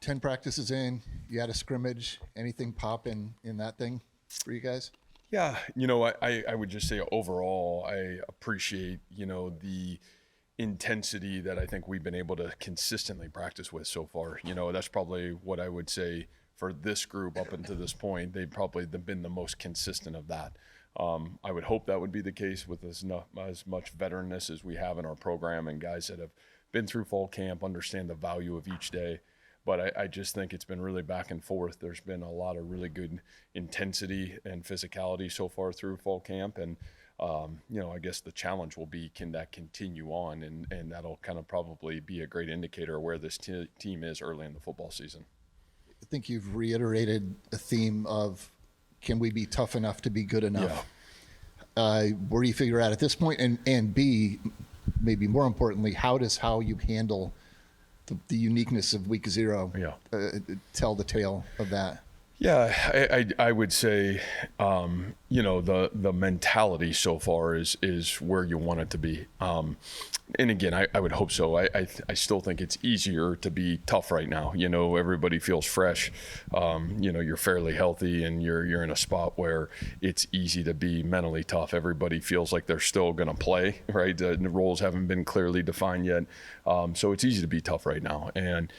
10 practices in, you had a scrimmage. Anything pop in that thing for you guys? Yeah, I would just say overall, I appreciate, the intensity that I think we've been able to consistently practice with so far. That's probably what I would say for this group up until this point. They've probably been the most consistent of that. I would hope that would be the case with as much veteranness as we have in our program and guys that have been through fall camp, understand the value of each day. But I just think it's been really back and forth. There's been a lot of really good intensity and physicality so far through fall camp. And, I guess the challenge will be, can that continue on? And that'll kind of probably be a great indicator of where this team is early in the football season. I think you've reiterated a theme of, can we be tough enough to be good enough? Yeah. Where do you figure out at this point? And B, maybe more importantly, how you handle the uniqueness of week 0 tell the tale of that? Yeah, I would say, the mentality so far is where you want it to be. And again, I would hope so. I still think it's easier to be tough right now. Everybody feels fresh. You're fairly healthy and you're in a spot where it's easy to be mentally tough. Everybody feels like they're still going to play, right? The roles haven't been clearly defined yet. So it's easy to be tough right now. And,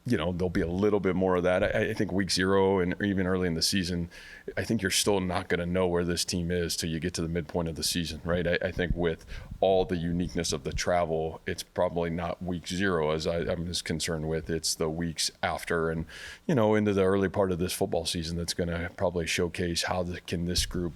there'll be a little bit more of that. I think week 0 and even early in the season, I think you're still not going to know where this team is till you get to the midpoint of the season, right? I think with all the uniqueness of the travel, it's probably not week 0 as I'm as concerned with. It's the weeks after and, into the early part of this football season that's going to probably showcase how can this group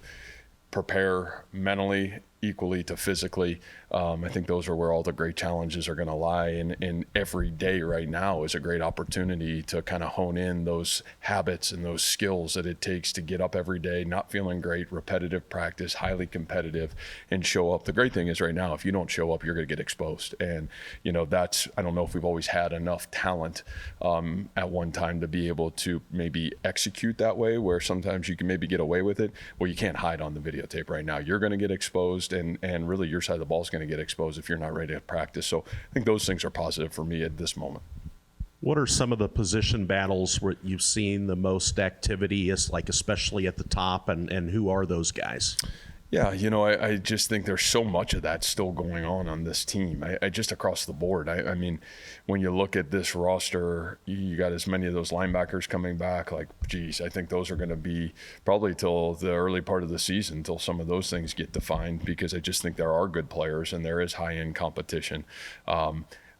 prepare mentally equally to physically. I think those are where all the great challenges are going to lie. And every day right now is a great opportunity to kind of hone in those habits and those skills that it takes to get up every day, not feeling great, repetitive practice, highly competitive, and show up. The great thing is right now, if you don't show up, you're going to get exposed. And, I don't know if we've always had enough talent at one time to be able to maybe execute that way, where sometimes you can maybe get away with it. Well, you can't hide on the videotape right now. You're going to get exposed, and really your side of the ball is going to get exposed if you're not ready to practice. So I think those things are positive for me at this moment. What are some of the position battles where you've seen the most activity, especially at the top, and who are those guys? Yeah, I just think there's so much of that still going on this team. I just across the board. I mean, when you look at this roster, you got as many of those linebackers coming back. I think those are going to be probably till the early part of the season, till some of those things get defined, because I just think there are good players and there is high-end competition.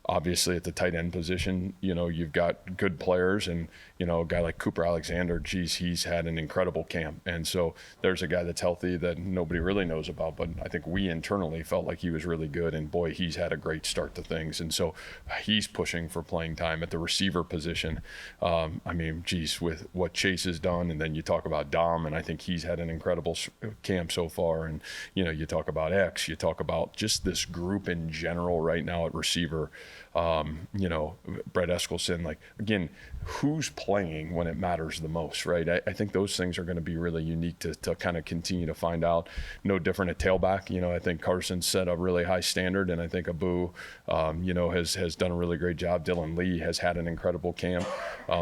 Obviously, at the tight end position, you've got good players, and, a guy like Cooper Alexander, he's had an incredible camp. And so there's a guy that's healthy that nobody really knows about, but I think we internally felt like he was really good. And boy, he's had a great start to things. And so he's pushing for playing time at the receiver position. With what Chase has done, and then you talk about Dom, and I think he's had an incredible camp so far. And, you talk about X, you talk about just this group in general right now at receiver. Brett Eskelson, again, who's playing when it matters the most, right? I think those things are going to be really unique to kind of continue to find out. No different at tailback. I think Carson set a really high standard, and I think Abu, has done a really great job. Dylan Lee has had an incredible camp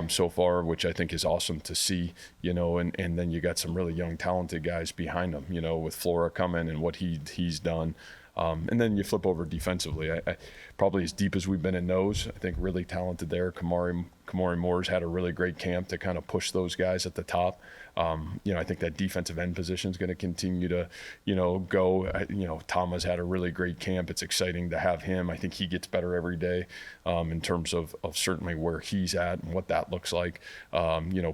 so far, which I think is awesome to see, and then you got some really young, talented guys behind him, with Flora coming and what he's done. And then you flip over defensively. I probably as deep as we've been in nose. I think really talented there. Kamari Moore's had a really great camp to kind of push those guys at the top. I think that defensive end position is going to continue to, go. Tama's had a really great camp. It's exciting to have him. I think he gets better every day in terms of certainly where he's at and what that looks like.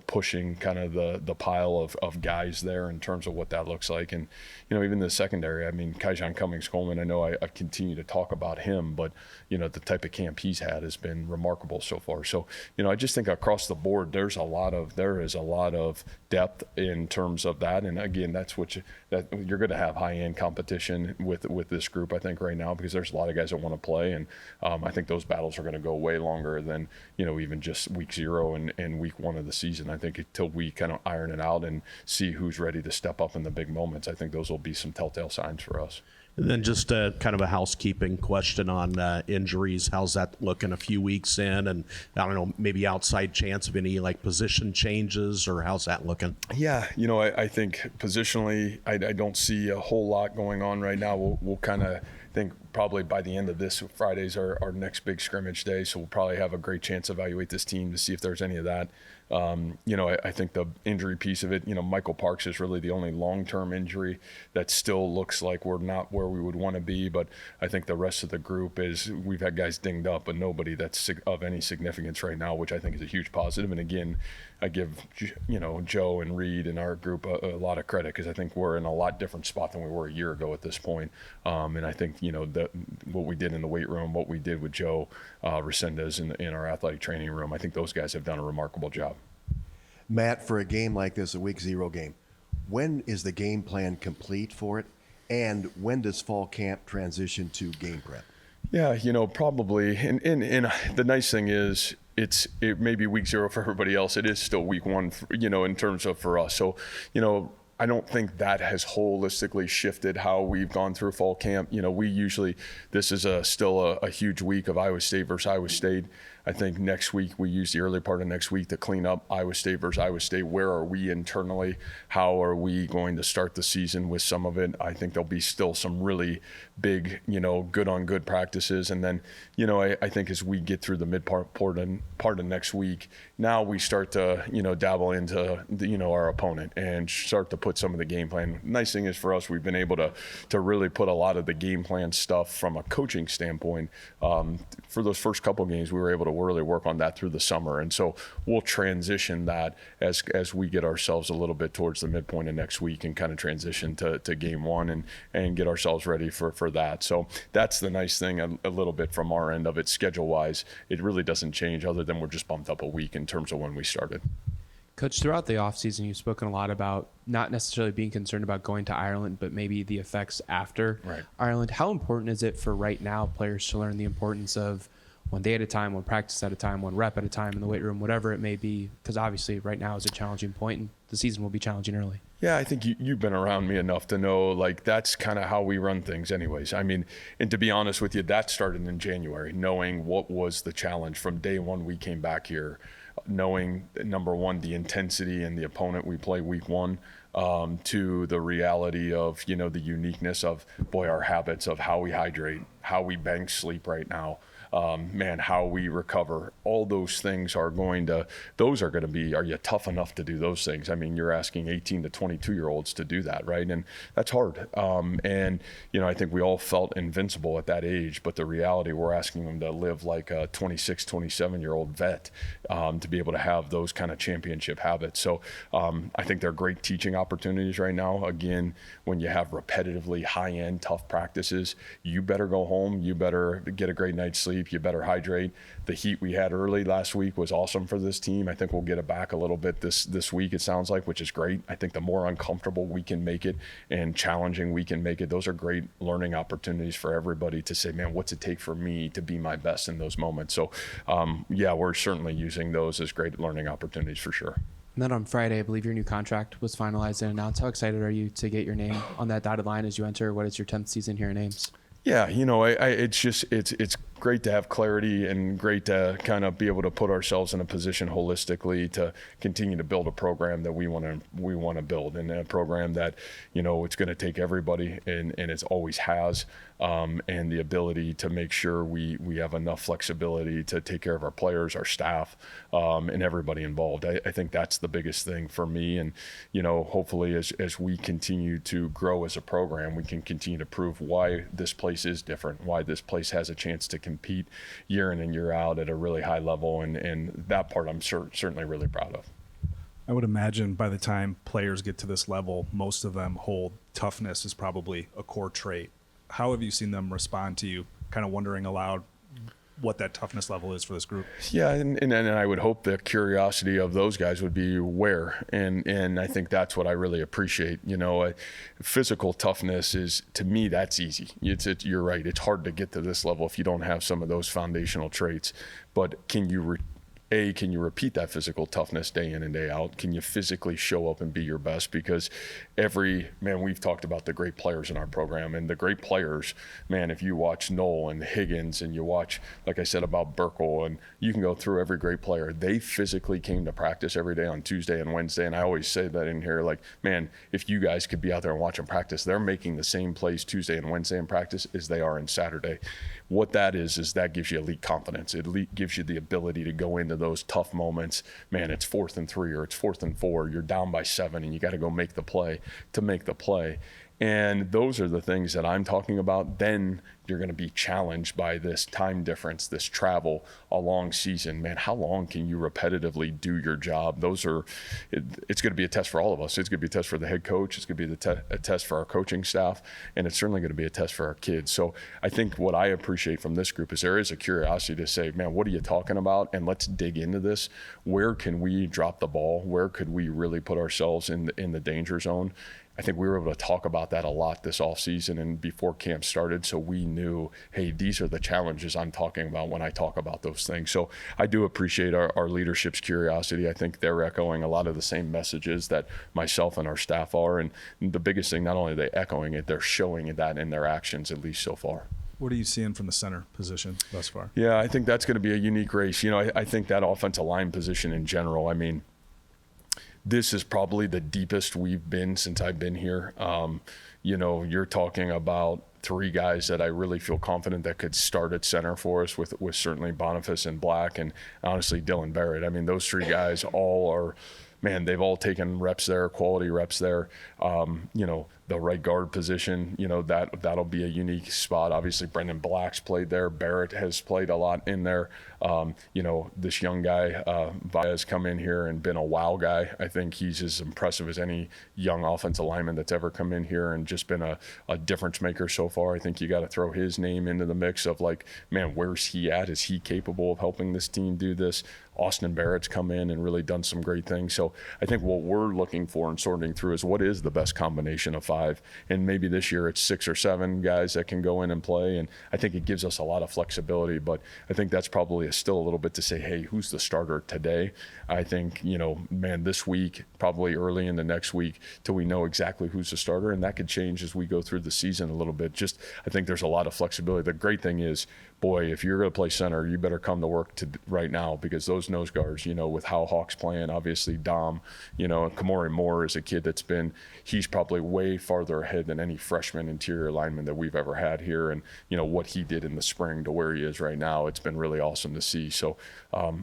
Pushing kind of the pile of guys there in terms of what that looks like. And, even the secondary, Kaijon Cummings-Coleman, I know I continue to talk about him, but, the type of camp he's had has been remarkable so far. So, I just think across the board, there is a lot of depth in terms of that. And again, that's that you're going to have high-end competition with this group, I think, right now, because there's a lot of guys that want to play. And I think those battles are going to go way longer than, even just week 0 and week 1 of the season. I think until we kind of iron it out and see who's ready to step up in the big moments, I think those will be some telltale signs for us. And then just a kind of a housekeeping question on injuries. How's that looking a few weeks in? And I don't know, maybe outside chance of any like position changes, or how's that looking? Yeah, I think positionally, I don't see a whole lot going on right now. We'll kind of think probably by the end of this, Friday's our next big scrimmage day, so we'll probably have a great chance to evaluate this team to see if there's any of that. I think the injury piece of it, Michael Parks is really the only long-term injury that still looks like we're not where we would want to be. But I think the rest of the group we've had guys dinged up, but nobody that's of any significance right now, which I think is a huge positive. And again, I give, Joe and Reed and our group a lot of credit, because I think we're in a lot different spot than we were a year ago at this point. And I think, what we did in the weight room, what we did with Joe Resendez in our athletic training room, I think those guys have done a remarkable job. Matt, for a game like this, a week 0 game, when is the game plan complete for it? And when does fall camp transition to game prep? Yeah, probably. And the nice thing is, it may be week 0 for everybody else. It is still week 1, in terms of for us. So, I don't think that has holistically shifted how we've gone through fall camp. We usually, this is still a huge week of Iowa State versus Iowa State. I think next week we use the early part of next week to clean up Iowa State versus Iowa State. Where are we internally? How are we going to start the season with some of it? I think there'll be still some really big, good on good practices. And then, I think as we get through the mid part of next week, now we start to, dabble into, our opponent and start to put some of the game plan. Nice thing is for us, we've been able to really put a lot of the game plan stuff from a coaching standpoint. For those first couple games, we were able to really work on that through the summer. And so we'll transition that as we get ourselves a little bit towards the midpoint of next week and kind of transition to game 1 and get ourselves ready for that. So that's the nice thing a little bit from our end of it, schedule-wise. It really doesn't change, other than we're just bumped up a week in terms of when we started. Coach, throughout the offseason, you've spoken a lot about not necessarily being concerned about going to Ireland, but maybe the effects after Ireland. How important is it for right now players to learn the importance of one day at a time, one practice at a time, one rep at a time in the weight room, whatever it may be? Because obviously right now is a challenging point, and the season will be challenging early. Yeah, I think you've been around me enough to know, that's kind of how we run things anyways. I mean, and to be honest with you, that started in January, knowing what was the challenge from day 1 we came back here, knowing, number 1, the intensity and the opponent we play week 1, to the reality of, the uniqueness of, our habits of how we hydrate, how we bank sleep right now. How we recover, all those things are going to be, are you tough enough to do those things? I mean, you're asking 18 to 22-year-olds to do that, right? And that's hard. I think we all felt invincible at that age, but the reality, we're asking them to live like a 26, 27-year-old vet, to be able to have those kind of championship habits. So I think they're great teaching opportunities right now. Again, when you have repetitively high-end, tough practices, you better go home, you better get a great night's sleep, you better hydrate. The heat we had early last week was awesome for this team. I think we'll get it back a little bit this week, it sounds like, which is great. I think the more uncomfortable we can make it and challenging we can make it, those are great learning opportunities for everybody to say, man, what's it take for me to be my best in those moments? So, we're certainly using those as great learning opportunities for sure. And then on Friday, I believe your new contract was finalized and announced. How excited are you to get your name on that dotted line as you enter what is your 10th season here in Ames? Yeah, it's great to have clarity and great to kind of be able to put ourselves in a position holistically to continue to build a program that we want to build, and a program that, it's going to take everybody, and it always has, and the ability to make sure we have enough flexibility to take care of our players, our staff, and everybody involved. I think that's the biggest thing for me, and hopefully as we continue to grow as a program, we can continue to prove why this place is different, why this place has a chance to compete year in and year out at a really high level, and that part I'm certainly really proud of. I would imagine by the time players get to this level, most of them hold toughness is probably a core trait. How have you seen them respond to you, kind of wondering aloud what that toughness level is for this group? Yeah, and I would hope the curiosity of those guys would be where, and I think that's what I really appreciate. Physical toughness is, to me, that's easy. You're right. It's hard to get to this level if you don't have some of those foundational traits. But can you can you repeat that physical toughness day in and day out? Can you physically show up and be your best? Because we've talked about the great players in our program, and the great players, man, if you watch Noel and Higgins and you watch, like I said, about Burkle, and you can go through every great player, they physically came to practice every day on Tuesday and Wednesday. And I always say that in here, like, man, if you guys could be out there and watch them practice, they're making the same plays Tuesday and Wednesday in practice as they are in Saturday. What that is that gives you elite confidence. It gives you the ability to go into those tough moments. Man, it's 4th and 3 or it's 4th and 4. You're down by 7 and you got to go make the play to make the play. And those are the things that I'm talking about. Then you're going to be challenged by this time difference, this travel, a long season. Man, how long can you repetitively do your job? It's going to be a test for all of us. It's going to be a test for the head coach. It's going to be a test for our coaching staff. And it's certainly going to be a test for our kids. So I think what I appreciate from this group is there is a curiosity to say, man, what are you talking about? And let's dig into this. Where can we drop the ball? Where could we really put ourselves in the danger zone? I think we were able to talk about that a lot this offseason and before camp started, so we knew, hey, these are the challenges I'm talking about when I talk about those things. So I do appreciate our leadership's curiosity. I think they're echoing a lot of the same messages that myself and our staff are. And the biggest thing, not only are they echoing it, they're showing that in their actions, at least so far. What are you seeing from the center position thus far? Yeah, I think that's going to be a unique race. I think that offensive line position in general, this is probably the deepest we've been since I've been here. You're talking about 3 guys that I really feel confident that could start at center for us with certainly Boniface and Black and honestly Dylan Barrett. Those 3 guys all are, man, they've all taken reps there, quality reps there. The right guard position, that'll be a unique spot. Obviously, Brendan Black's played there. Barrett has played a lot in there. This young guy, has come in here and been a wow guy. I think he's as impressive as any young offensive lineman that's ever come in here and just been a difference maker so far. I think you got to throw his name into the mix of like, man, where's he at? Is he capable of helping this team do this? Austin Barrett's come in and really done some great things. So I think what we're looking for and sorting through is what is the best combination of 5. And maybe this year it's 6 or 7 guys that can go in and play. And I think it gives us a lot of flexibility. But I think that's probably still a little bit to say, hey, who's the starter today? I think, this week, probably early in the next week, till we know exactly who's the starter. And that could change as we go through the season a little bit. I think there's a lot of flexibility. The great thing is, boy, if you're going to play center, you better come to work right now, because those nose guards, with how Hawk's playing, obviously Dom, and Kamori Moore is a kid he's probably way farther ahead than any freshman interior lineman that we've ever had here. And, what he did in the spring to where he is right now, it's been really awesome to see. So,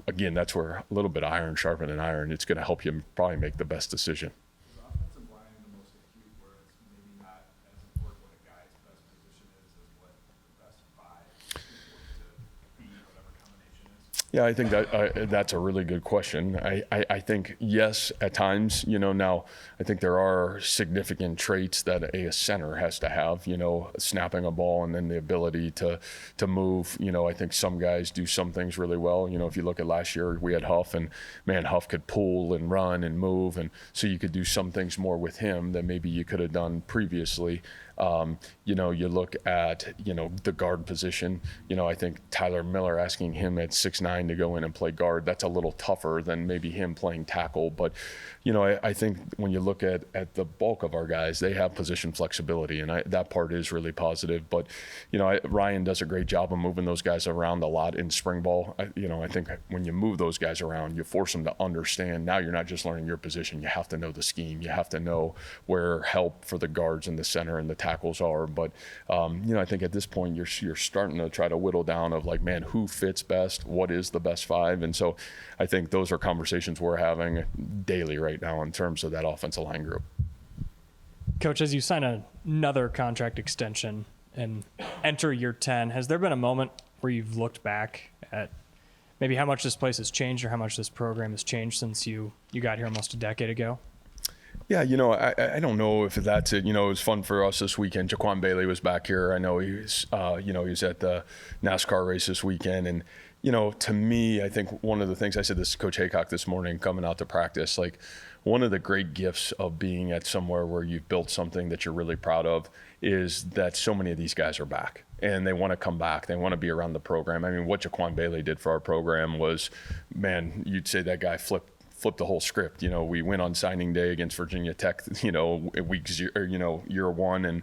again, that's where a little bit of iron sharpening iron, it's going to help you probably make the best decision. Is offensive line the most acute, where it's maybe not as important what a guy's best position is as what the best 5 to be, whatever combination is? Yeah, I think that's a really good question. I think, yes, at times, now I think there are significant traits that a center has to have, snapping a ball and then the ability to move. I think some guys do some things really well. If you look at last year, we had Huff, and man, Huff could pull and run and move. And so you could do some things more with him than maybe you could have done previously. You look at, the guard position, I think Tyler Miller, asking him at 6'9" to go in and play guard, that's a little tougher than maybe him playing tackle. But, I think when you look at the bulk of our guys, they have position flexibility, and that part is really positive. But, Ryan does a great job of moving those guys around a lot in spring ball. I think when you move those guys around, you force them to understand. Now you're not just learning your position. You have to know the scheme. You have to know where help for the guards in the center and the tackles are. But, I think at this point you're starting to try to whittle down of like, man, who fits best? What is the best 5? And so I think those are conversations we're having daily right now in terms of that offensive line group. Coach, as you sign another contract extension and enter year 10, has there been a moment where you've looked back at maybe how much this place has changed or how much this program has changed since you got here almost a decade ago? Yeah, I don't know if that's it. It was fun for us this weekend. Jaquan Bailey was back here. I know he was, he was at the NASCAR race this weekend. And, to me, I think one of the things I said this to Coach Haycock this morning coming out to practice, like one of the great gifts of being at somewhere where you've built something that you're really proud of is that so many of these guys are back and they want to come back. They want to be around the program. I mean, what Jaquan Bailey did for our program was, man, you'd say that guy flipped the whole script. We went on signing day against Virginia Tech, week 0, year one, and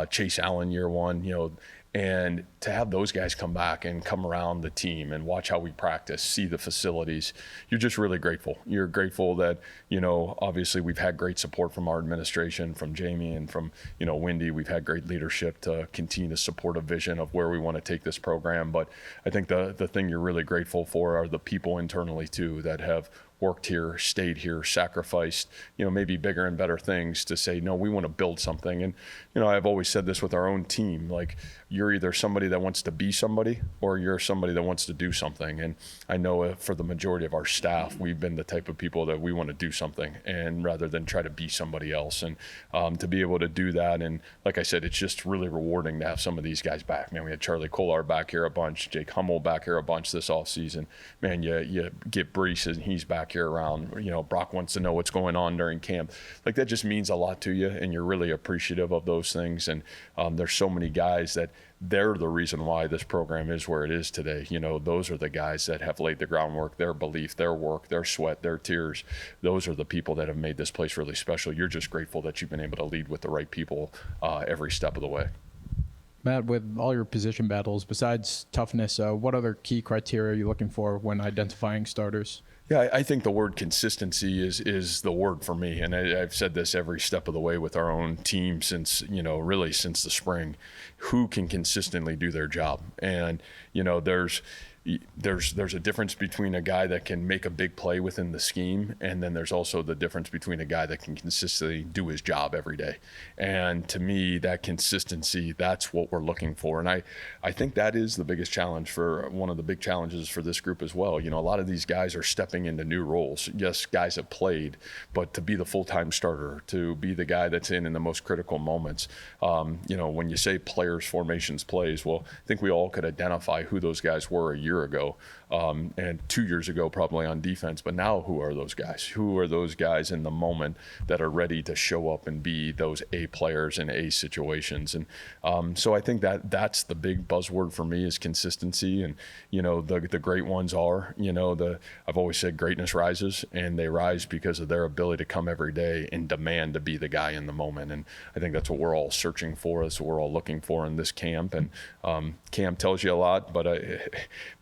Chase Allen year one, and to have those guys come back and come around the team and watch how we practice, see the facilities, you're just really grateful. You're grateful that, obviously we've had great support from our administration, from Jamie and from, Wendy. We've had great leadership to continue to support a vision of where we want to take this program. But I think the thing you're really grateful for are the people internally too that have worked here, stayed here, sacrificed, maybe bigger and better things to say, no, we want to build something. And, I've always said this with our own team, like you're either somebody that wants to be somebody or you're somebody that wants to do something. And I know for the majority of our staff, we've been the type of people that we want to do something and rather than try to be somebody else. And to be able to do that. And like I said, it's just really rewarding to have some of these guys back. Man, we had Charlie Kolar back here a bunch, Jake Hummel back here a bunch this offseason. Man, you get Brees and he's back here around. Brock wants to know what's going on during camp. Like that just means a lot to you, and you're really appreciative of those things. And there's so many guys that they're the reason why this program is where it is today. Those are the guys that have laid the groundwork, their belief, their work, their sweat, their tears. Those are the people that have made this place really special. You're just grateful that you've been able to lead with the right people every step of the way. Matt, with all your position battles, besides toughness, what other key criteria are you looking for when identifying starters? Yeah, I think the word consistency is the word for me. And I've said this every step of the way with our own team since, really since the spring. Who can consistently do their job? And, there's a difference between a guy that can make a big play within the scheme, and then there's also the difference between a guy that can consistently do his job every day. And to me, that consistency, that's what we're looking for. And I think that is the biggest challenge one of the big challenges for this group as well. A lot of these guys are stepping into new roles. Yes, guys have played, but to be the full-time starter, to be the guy that's in the most critical moments, when you say players, formations, plays, well, I think we all could identify who those guys were a year ago and 2 years ago probably on defense. But now who are those guys? Who are those guys in the moment that are ready to show up and be those A players in A situations? And so I think that's the big buzzword for me is consistency. And, the great ones are, I've always said greatness rises, and they rise because of their ability to come every day and demand to be the guy in the moment. And I think that's what we're all searching for. That's what we're all looking for in this camp. And camp tells you a lot, but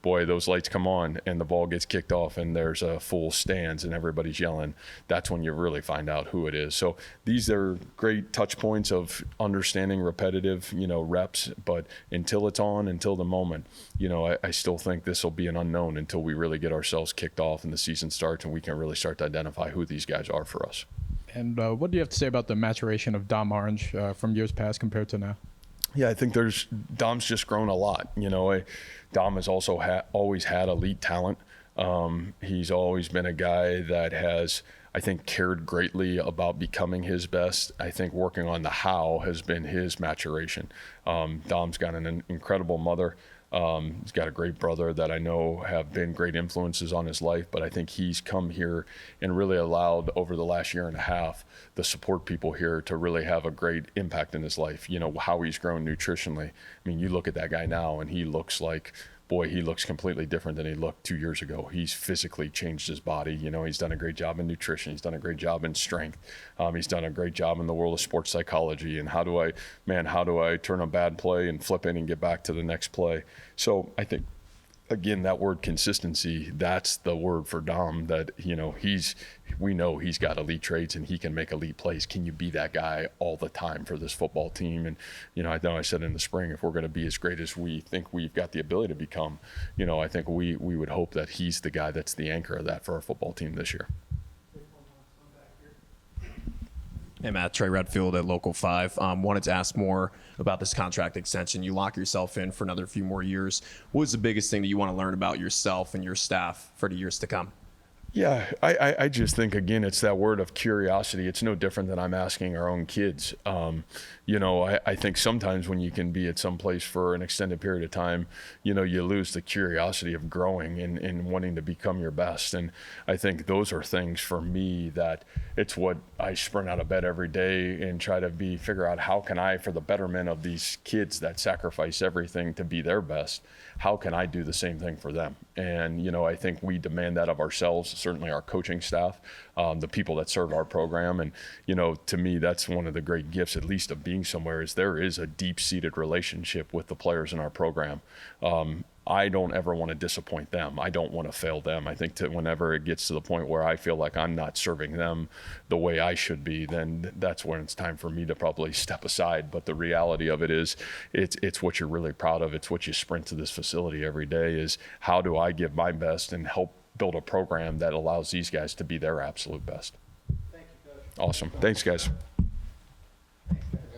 boy, those lights come on and the ball gets kicked off and there's a full stands and everybody's yelling. That's when you really find out who it is. So these are great touch points of understanding repetitive, reps, but until it's on, until the moment, I still think this will be an unknown until we really get ourselves kicked off and the season starts and we can really start to identify who these guys are for us. And what do you have to say about the maturation of Dom Orange from years past compared to now? Yeah, I think Dom's just grown a lot. Dom has also always had elite talent. He's always been a guy that has, I think, cared greatly about becoming his best. I think working on the how has been his maturation. Dom's got an incredible mother. He's got a great brother that I know have been great influences on his life, but I think he's come here and really allowed over the last year and a half the support people here to really have a great impact in his life. How he's grown nutritionally. I mean, you look at that guy now and he looks completely different than he looked 2 years ago. He's physically changed his body. He's done a great job in nutrition. He's done a great job in strength. He's done a great job in the world of sports psychology and how do I turn a bad play and flip it and get back to the next play. So I think, again, that word consistency, that's the word for Dom that, we know he's got elite traits and he can make elite plays. Can you be that guy all the time for this football team? And, I know I said in the spring, if we're going to be as great as we think we've got the ability to become, I think we would hope that he's the guy that's the anchor of that for our football team this year. Hey, Matt, Trey Redfield at Local 5. Wanted to ask more about this contract extension. You lock yourself in for another few more years. What is the biggest thing that you want to learn about yourself and your staff for the years to come? Yeah, I just think, again, it's that word of curiosity. It's no different than I'm asking our own kids. I think sometimes when you can be at some place for an extended period of time, you lose the curiosity of growing and wanting to become your best. And I think those are things for me that it's what I sprint out of bed every day and try to figure out how can I, for the betterment of these kids that sacrifice everything to be their best, how can I do the same thing for them? And, I think we demand that of ourselves, certainly our coaching staff, the people that serve our program. And, to me, that's one of the great gifts, at least of being somewhere, is there is a deep-seated relationship with the players in our program. I don't ever want to disappoint them. I don't want to fail them. I think whenever it gets to the point where I feel like I'm not serving them the way I should be, then that's when it's time for me to probably step aside. But the reality of it is it's what you're really proud of. It's what you sprint to this facility every day is how do I give my best and help build a program that allows these guys to be their absolute best. Thank you, Coach. Awesome. Thanks, guys.